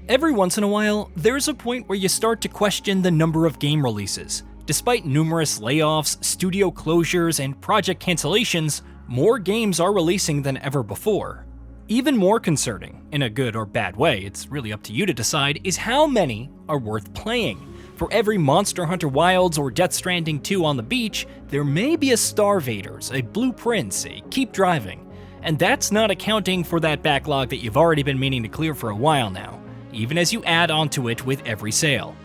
Every once in a while, there's a point where you start to question the number of game releases. Despite numerous layoffs, studio closures, and project cancellations, more games are releasing than ever before. Even more concerning, in a good or bad way, it's really up to you to decide, is how many are worth playing. For every Monster Hunter Wilds or Death Stranding 2 on the beach, there may be a Starvaders, a Blue Prince, a Keep Driving. And that's not accounting for that backlog that you've already been meaning to clear for a while now, even as you add onto it with every sale.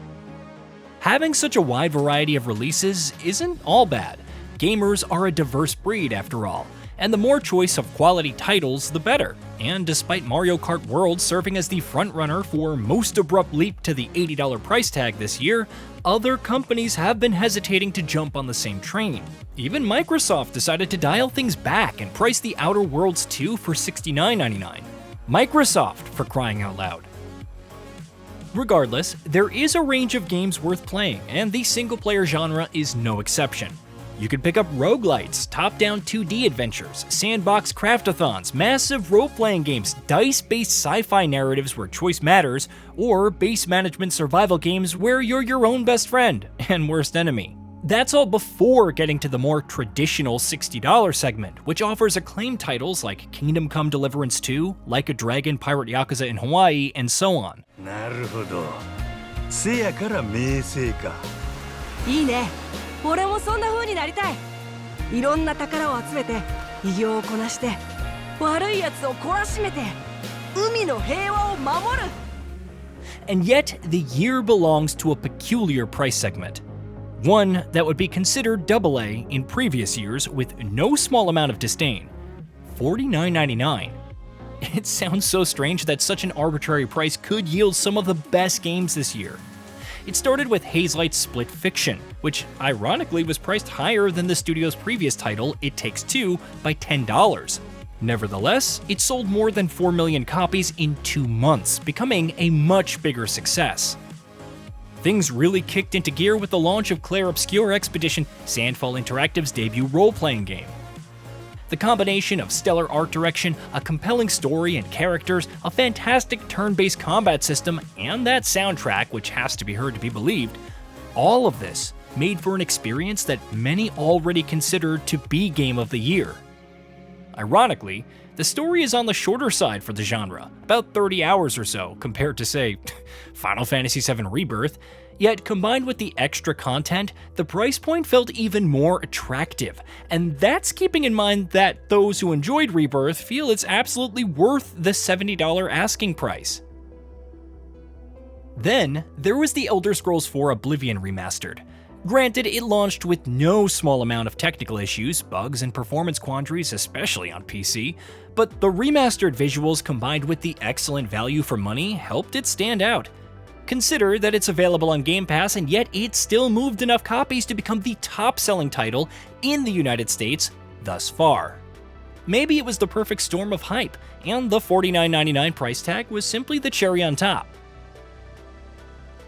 Having such a wide variety of releases isn't all bad. Gamers are a diverse breed after all, and the more choice of quality titles, the better. And despite Mario Kart World serving as the frontrunner for most abrupt leap to the $80 price tag this year, other companies have been hesitating to jump on the same train. Even Microsoft decided to dial things back and price The Outer Worlds 2 for $69.99. Microsoft, for crying out loud. Regardless, there is a range of games worth playing, and the single-player genre is no exception. You could pick up roguelites, top-down 2D adventures, sandbox craftathons, massive role-playing games, dice-based sci-fi narratives where choice matters, or base management survival games where you're your own best friend and worst enemy. That's all before getting to the more traditional $60 segment, which offers acclaimed titles like Kingdom Come Deliverance 2, Like a Dragon Pirate Yakuza in Hawaii, and so on. なるほど。せやから名声か。いいね。俺もそんな風になりたい。いろんな宝を集めて、偉業をこなして、悪い奴を懲らしめて、海の平和を守る。And yet, the year belongs to a peculiar price segment. One that would be considered AA in previous years with no small amount of disdain. $49.99. It sounds so strange that such an arbitrary price could yield some of the best games this year. It started with Hazelight's Split Fiction, which ironically was priced higher than the studio's previous title, It Takes Two, by $10. Nevertheless, it sold more than 4 million copies in 2 months, becoming a much bigger success. Things really kicked into gear with the launch of Clair Obscur Expedition, Sandfall Interactive's debut role-playing game. The combination of stellar art direction, a compelling story and characters, a fantastic turn-based combat system, and that soundtrack, which has to be heard to be believed, all of this made for an experience that many already considered to be Game of the Year. Ironically, the story is on the shorter side for the genre, about 30 hours or so, compared to, say, Final Fantasy VII Rebirth, yet combined with the extra content, the price point felt even more attractive, and that's keeping in mind that those who enjoyed Rebirth feel it's absolutely worth the $70 asking price. Then, there was the Elder Scrolls IV Oblivion Remastered. Granted, it launched with no small amount of technical issues, bugs, and performance quandaries, especially on PC, but the remastered visuals combined with the excellent value for money helped it stand out. Consider that it's available on Game Pass, and yet it still moved enough copies to become the top-selling title in the United States thus far. Maybe it was the perfect storm of hype, and the $49.99 price tag was simply the cherry on top.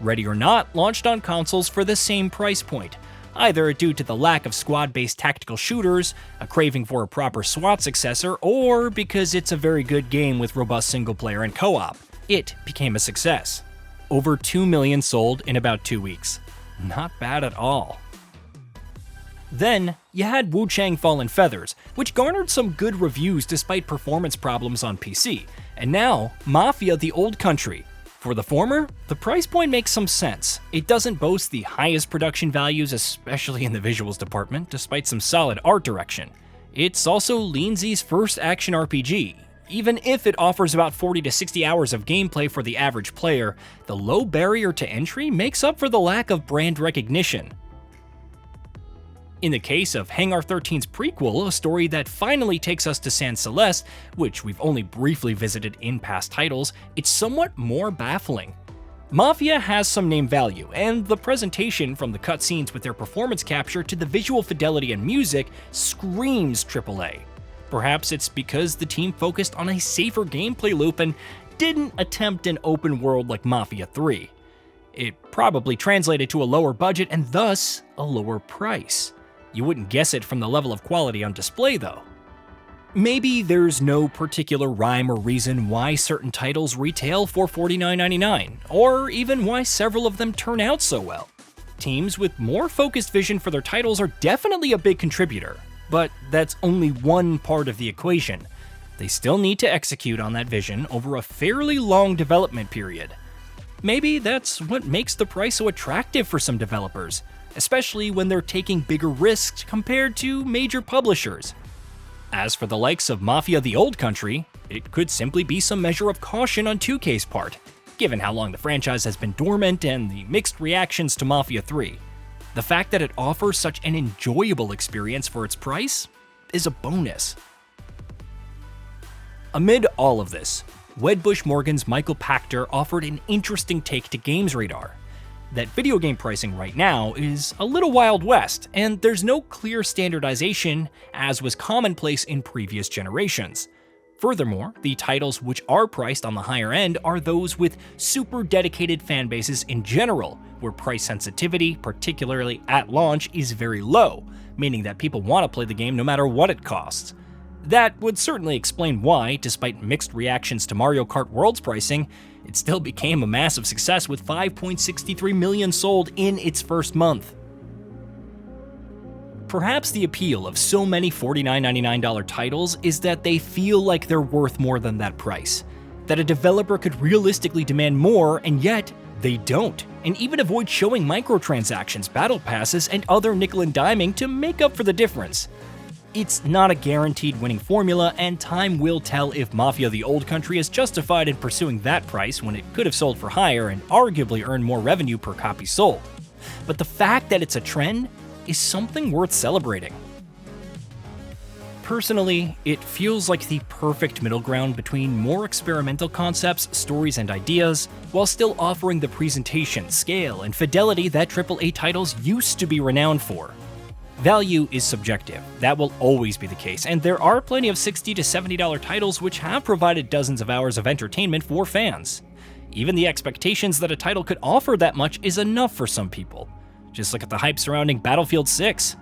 Ready or Not launched on consoles for the same price point, either due to the lack of squad-based tactical shooters, a craving for a proper SWAT successor, or because it's a very good game with robust single-player and co-op. It became a success. Over 2 million sold in about 2 weeks. Not bad at all. Then, you had Wu Chang Fallen Feathers, which garnered some good reviews despite performance problems on PC, and now, Mafia: The Old Country. For the former, the price point makes some sense. It doesn't boast the highest production values, especially in the visuals department, despite some solid art direction. It's also Lindsay's first action RPG. Even if it offers about 40 to 60 hours of gameplay for the average player, the low barrier to entry makes up for the lack of brand recognition. In the case of Hangar 13's prequel, a story that finally takes us to San Celeste, which we've only briefly visited in past titles, it's somewhat more baffling. Mafia has some name value, and the presentation from the cutscenes with their performance capture to the visual fidelity and music screams AAA. Perhaps it's because the team focused on a safer gameplay loop and didn't attempt an open world like Mafia 3. It probably translated to a lower budget and thus a lower price. You wouldn't guess it from the level of quality on display though. Maybe there's no particular rhyme or reason why certain titles retail for $49.99, or even why several of them turn out so well. Teams with more focused vision for their titles are definitely a big contributor, but that's only one part of the equation. They still need to execute on that vision over a fairly long development period. Maybe that's what makes the price so attractive for some developers, especially when they're taking bigger risks compared to major publishers. As for the likes of Mafia the Old Country, it could simply be some measure of caution on 2K's part, given how long the franchise has been dormant and the mixed reactions to Mafia 3. The fact that it offers such an enjoyable experience for its price is a bonus. Amid all of this, Wedbush Morgan's Michael Pachter offered an interesting take to Games Radar. That video game pricing right now is a little Wild West, and there's no clear standardization, as was commonplace in previous generations. Furthermore, the titles which are priced on the higher end are those with super dedicated fan bases in general, where price sensitivity, particularly at launch, is very low, meaning that people want to play the game no matter what it costs. That would certainly explain why, despite mixed reactions to Mario Kart World's pricing, it still became a massive success with 5.63 million sold in its first month. Perhaps the appeal of so many $49.99 titles is that they feel like they're worth more than that price, that a developer could realistically demand more, and yet they don't, and even avoid showing microtransactions, battle passes, and other nickel and diming to make up for the difference. It's not a guaranteed winning formula, and time will tell if Mafia the Old Country is justified in pursuing that price when it could have sold for higher and arguably earned more revenue per copy sold. But the fact that it's a trend is something worth celebrating. Personally, it feels like the perfect middle ground between more experimental concepts, stories, and ideas, while still offering the presentation, scale, and fidelity that AAA titles used to be renowned for. Value is subjective, that will always be the case, and there are plenty of $60 to $70 titles which have provided dozens of hours of entertainment for fans. Even the expectations that a title could offer that much is enough for some people. Just look at the hype surrounding Battlefield 6.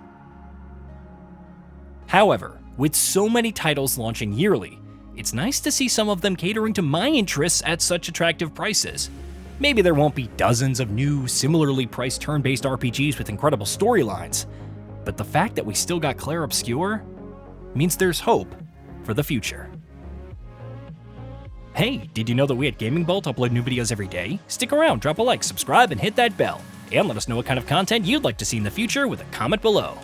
However, with so many titles launching yearly, it's nice to see some of them catering to my interests at such attractive prices. Maybe there won't be dozens of new, similarly priced turn-based RPGs with incredible storylines, but the fact that we still got Claire Obscure means there's hope for the future. Hey, did you know that we at GamingBolt upload new videos every day? Stick around, drop a like, subscribe, and hit that bell. And let us know what kind of content you'd like to see in the future with a comment below.